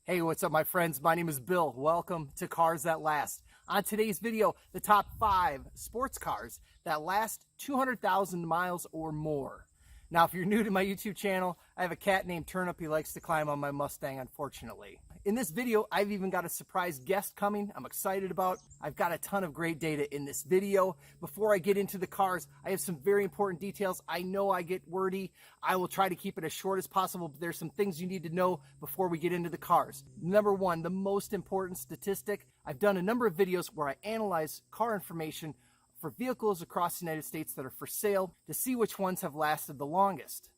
Hey, what's up my friends? My name is Bill. Welcome to Cars That Last. On today's video, the top 5 sports cars that last 200,000 miles or more. Now, if you're new to my YouTube channel, I have a cat named Turnip. He likes to climb on my Mustang, unfortunately. In this video, I've even got a surprise guest coming I'm excited about. I've got a ton of great data in this video. Before I get into the cars, I have some very important details. I know I get wordy. I will try to keep it as short as possible, but there's some things you need to know before we get into the cars. Number one, the most important statistic. I've done a number of videos where I analyze car information for vehicles across the United States that are for sale to see which ones have lasted the longest.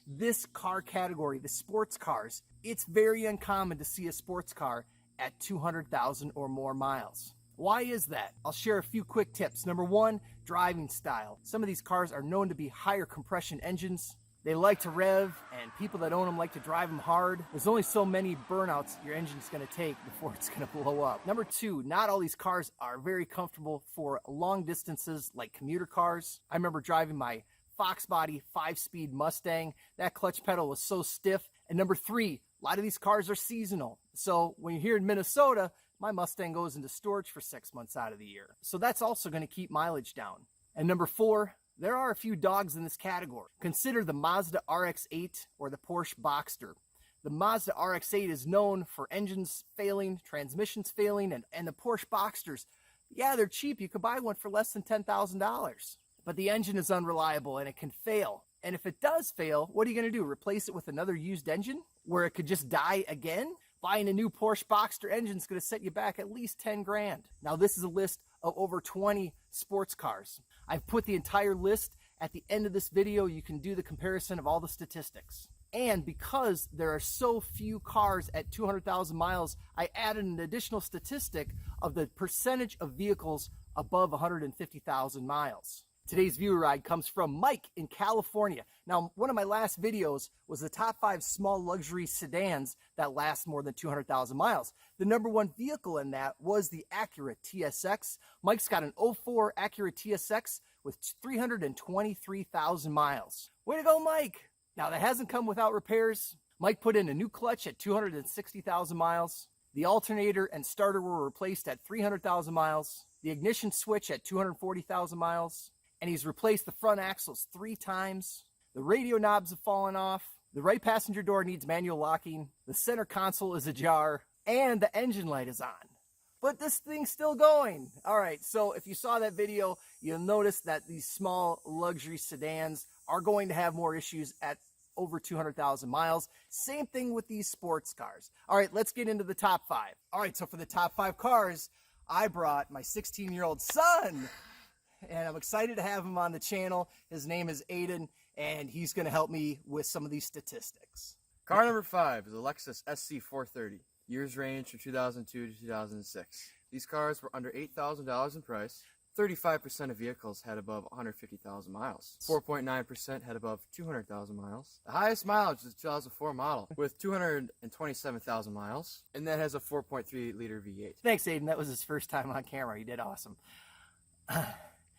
This car category, the sports cars, it's very uncommon to see a sports car at 200,000 or more miles. Why is that? I'll share a few quick tips. Number one, driving style. Some of these cars are known to be higher compression engines. They like to rev, and people that own them like to drive them hard. There's only so many burnouts your engine's gonna take before it's gonna blow up. Number two, not all these cars are very comfortable for long distances like commuter cars. I remember driving my Fox body 5-speed Mustang. That clutch pedal was so stiff. And number three, a lot of these cars are seasonal. So when you're here in Minnesota, my Mustang goes into storage for 6 months out of the year. So that's also gonna keep mileage down. And number four, there are a few dogs in this category. Consider the Mazda RX-8 or the Porsche Boxster. The Mazda RX-8 is known for engines failing, transmissions failing, and the Porsche Boxsters, yeah, they're cheap. You could buy one for less than $10,000. But the engine is unreliable and it can fail. And if it does fail, what are you gonna do? Replace it with another used engine where it could just die again? Buying a new Porsche Boxster engine is gonna set you back at least 10 grand. Now this is a list of over 20 sports cars. I've put the entire list at the end of this video. You can do the comparison of all the statistics. And because there are so few cars at 200,000 miles, I added an additional statistic of the percentage of vehicles above 150,000 miles. Today's viewer ride comes from Mike in California. Now, one of my last videos was the top 5 small luxury sedans that last more than 200,000 miles. The number one vehicle in that was the Acura TSX. Mike's got an 04 Acura TSX with 323,000 miles. Way to go, Mike! Now, that hasn't come without repairs. Mike put in a new clutch at 260,000 miles. The alternator and starter were replaced at 300,000 miles. The ignition switch at 240,000 miles. And he's replaced the front axles 3 times. The radio knobs have fallen off. The right passenger door needs manual locking. The center console is ajar. And the engine light is on. But this thing's still going. All right, so if you saw that video, you'll notice that these small luxury sedans are going to have more issues at over 200,000 miles. Same thing with these sports cars. All right, let's get into the top 5. All right, so for the top 5 cars, I brought my 16-year-old son. And I'm excited to have him on the channel. His name is Aiden, and he's going to help me with some of these statistics. Car number 5 is a Lexus SC 430. Years range from 2002 to 2006. These cars were under $8,000 in price. 35% of vehicles had above 150,000 miles. 4.9% had above 200,000 miles. The highest mileage is a 2004 model with 227,000 miles, and that has a 4.3 liter V8. Thanks, Aiden. That was his first time on camera. He did awesome.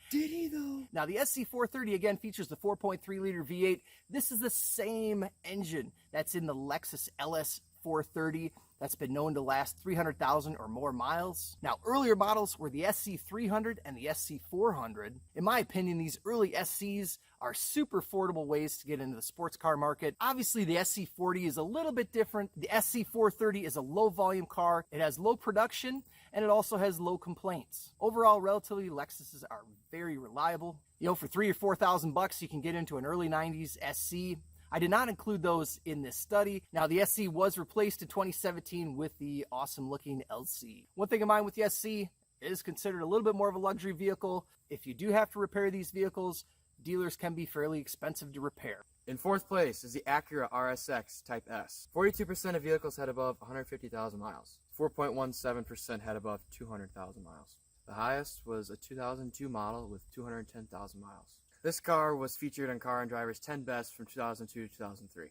Did he though? Now the SC430 again features the 4.3 liter V8. This is the same engine that's in the Lexus LS430 that's been known to last 300,000 or more miles. Now earlier models were the SC300 and the SC400. In my opinion, these early SCs are super affordable ways to get into the sports car market. Obviously the SC40 is a little bit different. The SC430 is a low volume car. It has low production and it also has low complaints. Overall, relatively, Lexuses are very reliable. You know, for $3,000 or $4,000, you can get into an early 90s SC. I did not include those in this study. Now, the SC was replaced in 2017 with the awesome looking LC. One thing in mind with the SC, it is considered a little bit more of a luxury vehicle. If you do have to repair these vehicles, dealers can be fairly expensive to repair. In 4th place is the Acura RSX Type S. 42% of vehicles had above 150,000 miles. 4.17% had above 200,000 miles. The highest was a 2002 model with 210,000 miles. This car was featured on Car and Driver's 10 Best from 2002 to 2003.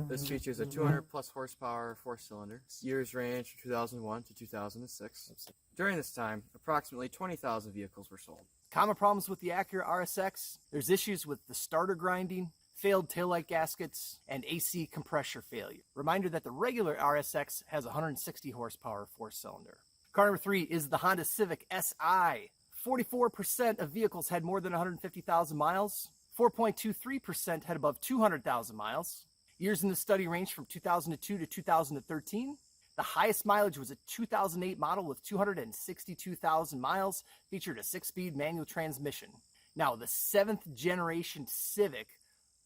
This features a 200 plus horsepower 4-cylinder. Years range from 2001 to 2006. During this time, approximately 20,000 vehicles were sold. Common problems with the Acura RSX, there's issues with the starter grinding, failed taillight gaskets, and AC compressor failure. Reminder that the regular RSX has 160 horsepower 4-cylinder. Car number 3 is the Honda Civic Si. 44% of vehicles had more than 150,000 miles. 4.23% had above 200,000 miles. Years in the study ranged from 2002 to 2013. The highest mileage was a 2008 model with 262,000 miles, featured a 6-speed manual transmission. Now, the 7th generation Civic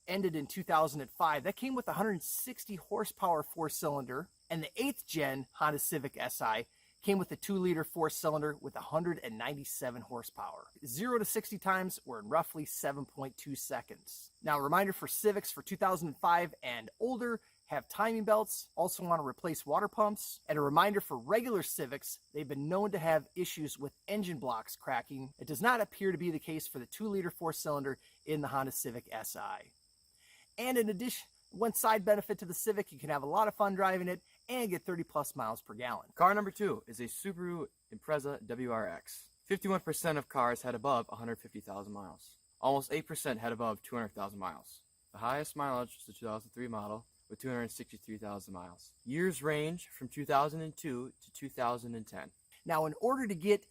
ended in 2005. That came with 160 horsepower 4-cylinder, and the 8th gen Honda Civic Si came with a 2-liter 4-cylinder with 197 horsepower. 0 to 60 times were in roughly 7.2 seconds. Now, a reminder for Civics for 2005 and older, have timing belts, also want to replace water pumps, and a reminder for regular Civics, they've been known to have issues with engine blocks cracking. It does not appear to be the case for the 2-liter 4-cylinder in the Honda Civic Si. And in addition, one side benefit to the Civic, you can have a lot of fun driving it and get 30 plus miles per gallon. Car number 2 is a Subaru Impreza WRX. 51% of cars had above 150,000 miles. Almost 8% had above 200,000 miles. The highest mileage was the 2003 model with 263,000 miles. Years range from 2002 to 2010. Now, in order to get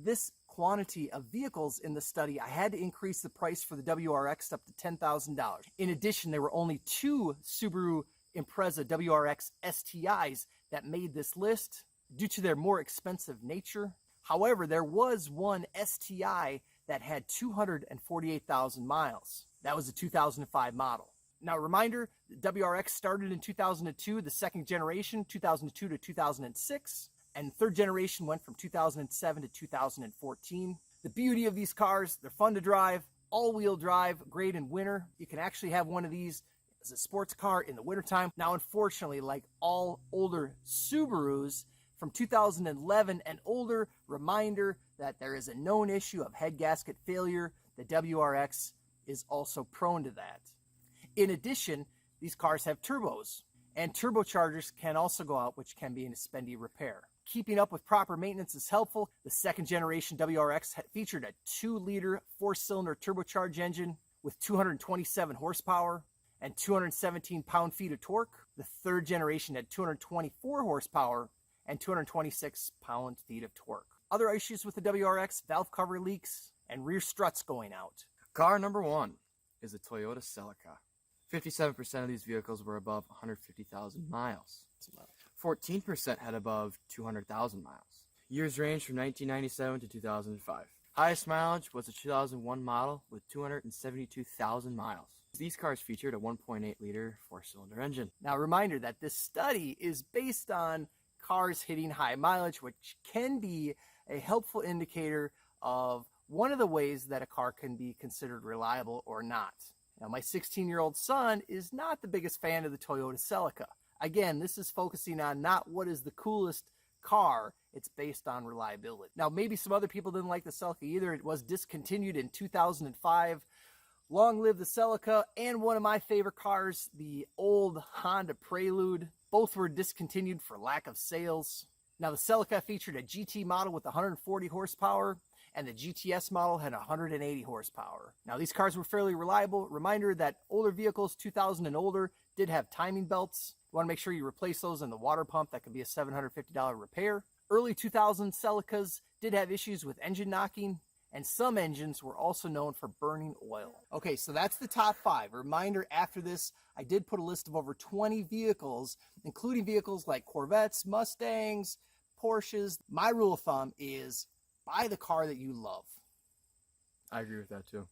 this quantity of vehicles in the study, I had to increase the price for the WRX up to $10,000. In addition, there were only 2 Subaru Impreza WRX STIs that made this list due to their more expensive nature. However, there was one STI that had 248,000 miles. That was a 2005 model. Now, reminder, the WRX started in 2002, the 2nd generation, 2002 to 2006, and 3rd generation went from 2007 to 2014. The beauty of these cars, they're fun to drive, all-wheel drive, great in winter. You can actually have one of these as a sports car in the wintertime. Now, unfortunately, like all older Subarus from 2011 and older, reminder that there is a known issue of head gasket failure. The WRX is also prone to that. In addition, these cars have turbos, and turbochargers can also go out, which can be a spendy repair. Keeping up with proper maintenance is helpful. The 2nd generation WRX featured a 2-liter 4-cylinder turbocharged engine with 227 horsepower and 217 pound-feet of torque. The 3rd generation had 224 horsepower and 226 pound-feet of torque. Other issues with the WRX, valve cover leaks and rear struts going out. Car number 1 is the Toyota Celica. 57% of these vehicles were above 150,000 miles. 14% had above 200,000 miles. Years range from 1997 to 2005. Highest mileage was a 2001 model with 272,000 miles. These cars featured a 1.8-liter 4-cylinder engine. Now, a reminder that this study is based on cars hitting high mileage, which can be a helpful indicator of one of the ways that a car can be considered reliable or not. Now, my 16-year-old son is not the biggest fan of the Toyota Celica. Again, this is focusing on not what is the coolest car, it's based on reliability. Now, maybe some other people didn't like the Celica either. It was discontinued in 2005. Long live the Celica, and one of my favorite cars, the old Honda Prelude. Both were discontinued for lack of sales. Now, the Celica featured a GT model with 140 horsepower, and the GTS model had 180 horsepower. Now, these cars were fairly reliable. Reminder that older vehicles, 2000 and older, did have timing belts. You want to make sure you replace those in the water pump. That could be a $750 repair. Early 2000 Celicas did have issues with engine knocking, and some engines were also known for burning oil. Okay, so that's the top 5. A reminder, after this, I did put a list of over 20 vehicles, including vehicles like Corvettes, Mustangs, Porsches. My rule of thumb is buy the car that you love. I agree with that too.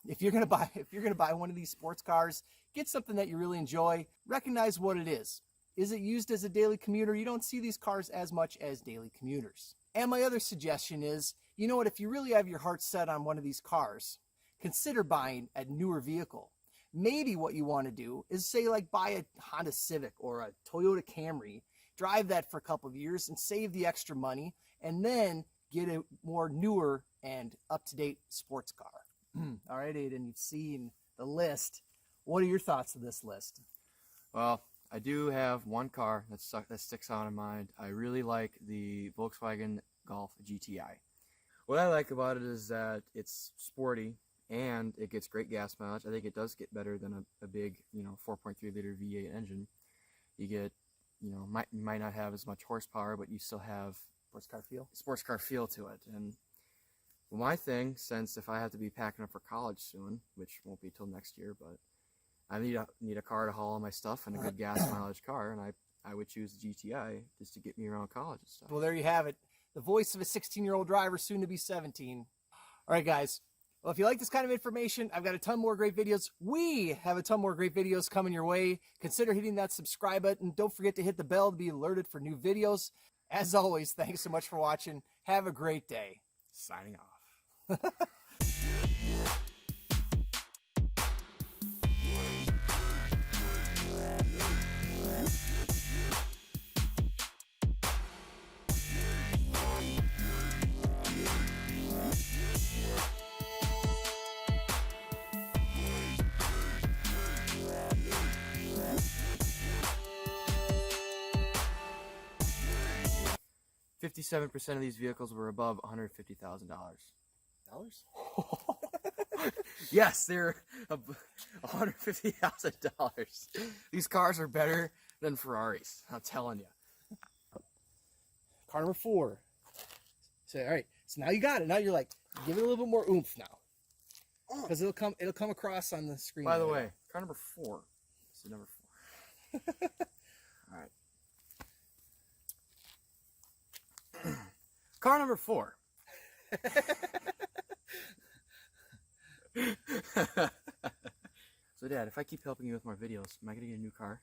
If you're gonna buy one of these sports cars, get something that you really enjoy. Recognize what it is. Is it used as a daily commuter? You don't see these cars as much as daily commuters. And my other suggestion is, you know what, if you really have your heart set on one of these cars, consider buying a newer vehicle. Maybe what you want to do is say, like, buy a Honda Civic or a Toyota Camry, drive that for a couple of years and save the extra money, and then get a more newer and up-to-date sports car. All right, Aiden, you've seen the list. What are your thoughts of this list? Well, I do have one car that sticks out in mind. I really like the Volkswagen Golf GTI. What I like about it is that it's sporty and it gets great gas mileage. I think it does get better than a big, 4.3 liter V8 engine. You get, you might not have as much horsepower, but you still have sports car feel to it. And my thing, since if I have to be packing up for college soon, which won't be till next year, but I need a car to haul all my stuff and a good gas mileage car, and I would choose the GTI just to get me around college and stuff. Well, there you have it. The voice of a 16-year-old driver, soon to be 17. All right, guys. Well, if you like this kind of information, I've got a ton more great videos. We have a ton more great videos coming your way. Consider hitting that subscribe button. Don't forget to hit the bell to be alerted for new videos. As always, thanks so much for watching. Have a great day. Signing off. 57% of these vehicles were above $150,000. Dollars? Yes, they're $150,000. These cars are better than Ferraris. I'm telling you. Car number 4. So, all right. So now you got it. Now you're like, give it a little bit more oomph now, because it'll come across on the screen. By the way, car number 4. This is number 4. All right. Car number 4. So, Dad, if I keep helping you with more videos, am I going to get a new car?